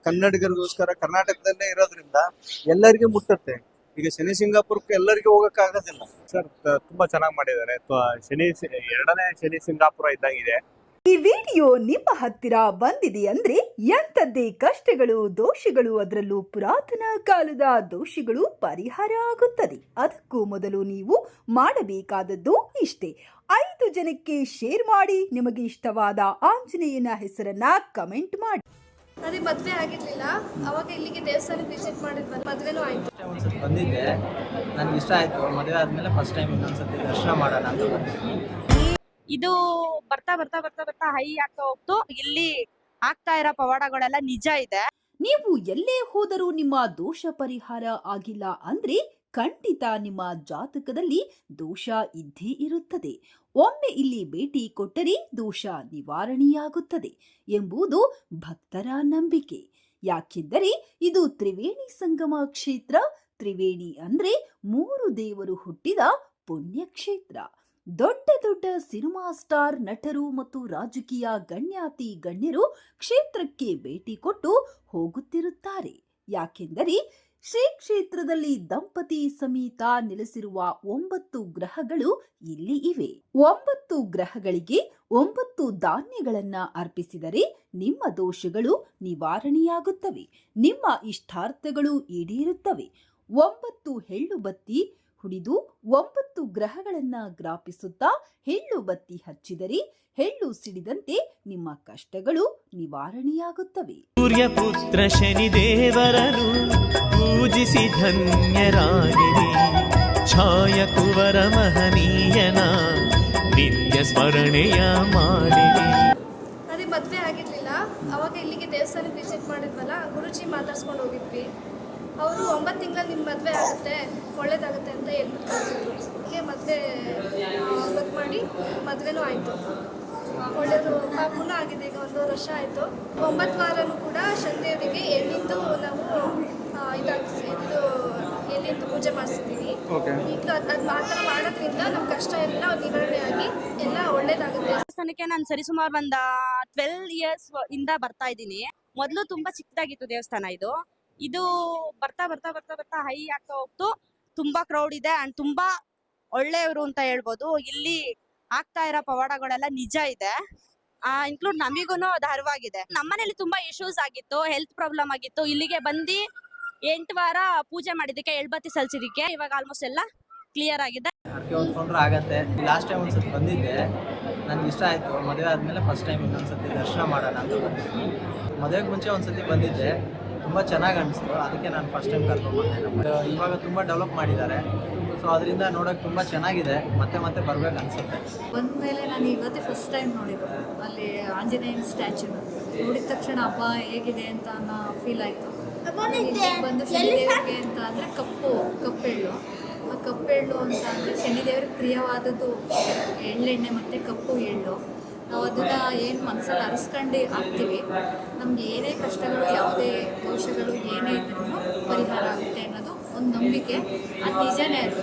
ಕನ್ನಡಿಗರಿಗೋಸ್ಕರ ಕರ್ನಾಟಕದಲ್ಲೇ ಇರೋದ್ರಿಂದ ಎಲ್ಲರಿಗೂ ಮುಟ್ಟುತ್ತೆ. ಈಗ ಶನಿ ಸಿಂಗಾಪುರಕ್ಕೆ ಎಲ್ಲರಿಗೂ ಹೋಗಕ್ ಆಗೋದಿಲ್ಲ. ಸರ್ ತುಂಬಾ ಚೆನ್ನಾಗಿ ಮಾಡಿದ್ದಾರೆ. ಎರಡನೇ ಶನಿ ಸಿಂಗಾಪುರ ಇದ್ದಂಗಿದೆ. ಈ ವಿಡಿಯೋ ನಿಮ್ಮ ಹತ್ತಿರ ಬಂದಿದೆ ಅಂದ್ರೆ ಎಂಥದ್ದೇ ಕಷ್ಟಗಳು ದೋಷಗಳು ಅದರಲ್ಲೂ ಪುರಾತನ ಕಾಲದ ದೋಷಗಳು ಪರಿಹಾರ ಆಗುತ್ತದೆ. ಅದಕ್ಕೂ ಮೊದಲು ನೀವು ಮಾಡಬೇಕಾದದ್ದು ಇಷ್ಟೇ, 5 ಜನಕ್ಕೆ ಶೇರ್ ಮಾಡಿ, ನಿಮಗೆ ಇಷ್ಟವಾದ ಆಂಜನೇಯನ ಹೆಸರನ್ನ ಕಮೆಂಟ್ ಮಾಡಿ. ಅದೇ ಮದುವೆ ಆಗಿರ್ಲಿಲ್ಲ, ಅವಾಗ ಇಲ್ಲಿಗೆ ದೇವಸ್ಥಾನಕ್ಕೆ ವಿಸಿಟ್ ಮಾಡಿದ್ವಿ, ಮದುವೆನೂ ಆಯ್ತು. ಒಂದ್ಸತಿ ಬಂದಿದ್ದೆ, ನನಗೆ ಇಷ್ಟ ಆಯ್ತು. ಮದುವೆ ಆದ್ಮೇಲೆ ಫಸ್ಟ್ ಟೈಮ್ ಇನ್ನೊಂದ್ಸತಿ ದರ್ಶನ ಮಾಡೋಣ ಅಂತ ಬಂದಿದ್ವಿ. ಇದು ಬರ್ತಾ ಬರ್ತಾ ಬರ್ತಾ ಬರ್ತಾ ಹೈ ಆಗ್ತಾ ಹೋಗ್ತು. ಇಲ್ಲಿ ಆಗ್ತಾ ಇರೋ ಪವಾಡಗಳೆಲ್ಲ ನಿಜ ಇದೆ. ನೀವು ಎಲ್ಲೇ ಹೋದರೂ ನಿಮ್ಮ ದೋಷ ಪರಿಹಾರ ಆಗಿಲ್ಲ ಅಂದ್ರೆ ಖಂಡಿತ ನಿಮ್ಮ ಜಾತಕದಲ್ಲಿ ದೋಷ ಇದ್ದೇ ಇರುತ್ತದೆ. ಒಮ್ಮೆ ಇಲ್ಲಿ ಭೇಟಿ ಕೊಟ್ಟರೆ ದೋಷ ನಿವಾರಣೆಯಾಗುತ್ತದೆ ಎಂಬುದು ಭಕ್ತರ ನಂಬಿಕೆ. ಯಾಕೆಂದರೆ ಇದು ತ್ರಿವೇಣಿ ಸಂಗಮ ಕ್ಷೇತ್ರ. ತ್ರಿವೇಣಿ ಅಂದ್ರೆ 3 ದೇವರು ಹುಟ್ಟಿದ ಪುಣ್ಯಕ್ಷೇತ್ರ. ದೊಡ್ಡ ದೊಡ್ಡ ಸಿನಿಮಾ ಸ್ಟಾರ್, ನಟರು ಮತ್ತು ರಾಜಕೀಯ ಗಣ್ಯಾತಿ ಗಣ್ಯರು ಕ್ಷೇತ್ರಕ್ಕೆ ಭೇಟಿ ಕೊಟ್ಟು ಹೋಗುತ್ತಿರುತ್ತಾರೆ. ಯಾಕೆಂದರೆ ಶ್ರೀ ಕ್ಷೇತ್ರದಲ್ಲಿ ದಂಪತಿ ಸಮೇತ ನೆಲೆಸಿರುವ 9 ಗ್ರಹಗಳು ಇಲ್ಲಿ ಇವೆ. 9 ಗ್ರಹಗಳಿಗೆ 9 ಧಾನ್ಯಗಳನ್ನ ಅರ್ಪಿಸಿದರೆ ನಿಮ್ಮ ದೋಷಗಳು ನಿವಾರಣೆಯಾಗುತ್ತವೆ, ನಿಮ್ಮ ಇಷ್ಟಾರ್ಥಗಳು ಈಡೇರುತ್ತವೆ. 9 ಎಳ್ಳು ಬತ್ತಿ ಹುಡಿದು 9 ಗ್ರಹಗಳನ್ನ ಗ್ರಾಪಿಸುತ್ತಾ ಎಳ್ಳು ಬತ್ತಿ ಹಚ್ಚಿದರೆ ಎಳ್ಳು ಸಿಡಿದಂತೆ ನಿಮ್ಮ ಕಷ್ಟಗಳು ನಿವಾರಣೆಯಾಗುತ್ತವೆ. ಸೂರ್ಯಪುತ್ರ ಶನಿದೇವರನು ಪೂಜಿಸಿ ಧನ್ಯರಾಗಿರಿ. ಛಾಯ ಕುವರ ಮಹನೀಯನ ನಿತ್ಯ ಸ್ಮರಣೆಯ ಮಾಡಿರಿ. ಅದೇ ಮದುವೆ ಆಗಿರ್ಲಿಲ್ಲ, ಅವಾಗ ಇಲ್ಲಿಗೆ ದೇವಸ್ಥಾನಕ್ಕೆ ವಿಸಿಟ್ ಮಾಡಿದ್ವಲ್ಲ, ಗುರುಜಿ ಮಾತಾಡ್ಸ್ಕೊಂಡು ಹೋಗಿದ್ವಿ. ಅವರು 9 ತಿಂಗಳಲ್ಲಿ ನಿಮ್ಮ ಮದುವೆ ಆಗುತ್ತೆ, ಒಳ್ಳೇದಾಗುತ್ತೆ ಅಂತ ಹೇಳ್ಬಿಟ್ಟು ಕಳಿಸಿದ್ರು. ಹೀಗೆ ಮದುವೆ ಬುಕ್ ಮಾಡಿ ಮದುವೆನೂ ಆಯಿತು. ಒಳ್ಳೆಯದು ಪಾಪನೂ ಆಗಿದೆ. ಈಗ 1 ವರ್ಷ ಆಯಿತು. 9 ವಾರನೂ ಕೂಡ ಶನಿದೇವರಿಗೆ ಎಳ್ಳಿಂದು ನಾವು ಇದು ಎಳ್ಳಿಂದು ಪೂಜೆ ಮಾಡಿಸ್ತೀವಿ. ಈಗ ಅದು ಆ ಥರ ಮಾಡೋದ್ರಿಂದ ನಮ್ಮ ಕಷ್ಟ ಎಲ್ಲ ನಿವಾರಣೆ ಆಗಿ ಎಲ್ಲ ಒಳ್ಳೇದಾಗುತ್ತೆ. ದೇವಸ್ಥಾನಕ್ಕೆ ನಾನು ಸರಿಸುಮಾರು ಒಂದು 12 ಇಯರ್ಸ್ ಇಂದ ಬರ್ತಾ ಇದ್ದೀನಿ. ಮೊದಲು ತುಂಬಾ ಚಿಕ್ಕದಾಗಿತ್ತು ದೇವಸ್ಥಾನ. ಇದು ಬರ್ತಾ ಬರ್ತಾ ಬರ್ತಾ ಬರ್ತಾ ಹೈ ಆಗ್ತಾ ಹೋಗ್ತು. ತುಂಬಾ ಕ್ರೌಡ್ ಇದೆ ಅಂಡ್ ತುಂಬಾ ಒಳ್ಳೆಯವರು ಅಂತ ಹೇಳ್ಬೋದು. ಇಲ್ಲಿ ಆಗ್ತಾ ಇರೋ ಪವಾಡಗಳೆಲ್ಲ ನಿಜ ಇದೆ. ಇನ್ಕ್ಲೂಡ್ ನಮಿಗೂನು ಅದು ಅರಿವಾಗಿದೆ. ನಮ್ಮನೇಲಿ ತುಂಬಾ ಇಶ್ಯೂಸ್ ಆಗಿತ್ತು, ಹೆಲ್ತ್ ಪ್ರಾಬ್ಲಮ್ ಆಗಿತ್ತು. ಇಲ್ಲಿಗೆ ಬಂದು 8 ವಾರ ಪೂಜೆ ಮಾಡಿದಕ್ಕೆ, ಎಳ್ಬತ್ತಿ ಸಲ್ಸಿದಕ್ಕೆ ಇವಾಗ ಆಲ್ಮೋಸ್ಟ್ ಎಲ್ಲ ಕ್ಲಿಯರ್ ಆಗಿದೆ. ಹರಕೆ ಹೊತ್ಕೊಂಡ್ರೆ ಆಗತ್ತೆ. ಲಾಸ್ಟ್ ಟೈಮ್ ಒಂದ್ಸತಿ ಬಂದಿದ್ದೆ, ನನಗೆ ಇಷ್ಟ ಆಯ್ತು. ಮದುವೆ ಆದ್ಮೇಲೆ ಫಸ್ಟ್ ಟೈಮ್ ಇನ್ನೊಂದ್ಸತಿ ದರ್ಶನ ಮಾಡೋಣ ಅಂತ ಬಂದಿದ್ವಿ. ಮದುವೆಗೆ ಮುಂಚೆ ಒಂದ್ಸತಿ ಬಂದಿದ್ದೆ, ತುಂಬ ಚೆನ್ನಾಗಿ ಅನಿಸ್ತು. ಅದಕ್ಕೆ ನಾನು ಫಸ್ಟ್ ಟೈಮ್ ಕರ್ಕೊಂಡ್ಬಂದೆ. ಇವಾಗ ತುಂಬ ಡೆವಲಪ್ ಮಾಡಿದ್ದಾರೆ. ಸೊ ಅದರಿಂದ ನೋಡೋಕೆ ತುಂಬ ಚೆನ್ನಾಗಿದೆ. ಮತ್ತೆ ಮತ್ತೆ ಬರ್ಬೇಕು ಅನಿಸುತ್ತೆ. ಬಂದಮೇಲೆ ನಾನು ಇವತ್ತೇ ಫಸ್ಟ್ ಟೈಮ್ ನೋಡಿದ್ದು ಅಲ್ಲಿ ಆಂಜನೇಯನ ಸ್ಟ್ಯಾಚ್ಯೂ. ನೋಡಿದ ತಕ್ಷಣ ಹಬ್ಬ ಹೇಗಿದೆ ಅಂತ ಅನ್ನೋ ಫೀಲ್ ಆಯಿತು. ಬಂದು ಶನಿದೇವರಿಗೆ ಅಂತ ಅಂದರೆ ಕಪ್ಪೆಳ್ಳು. ಆ ಕಪ್ಪೆಳ್ಳು ಅಂತ ಅಂದರೆ ಶನಿದೇವ್ರಿಗೆ ಪ್ರಿಯವಾದದ್ದು ಎಳ್ಳೆಣ್ಣೆ ಮತ್ತು ಕಪ್ಪು ಎಳ್ಳು. ನಾವು ಅದನ್ನು ಏನು ಮನಸ್ಸಲ್ಲಿ ಅರಿಸ್ಕೊಂಡು ಹಾಕ್ತೀವಿ, ನಮ್ಗೆ ಏನೇ ಕಷ್ಟಗಳು, ಯಾವುದೇ ದೋಷಗಳು ಏನೇ ಇದ್ರೂ ಪರಿಹಾರ ಆಗುತ್ತೆ ಅನ್ನೋದು ಒಂದು ನಂಬಿಕೆ. ಅದು ನಿಜನೇ ಅದು.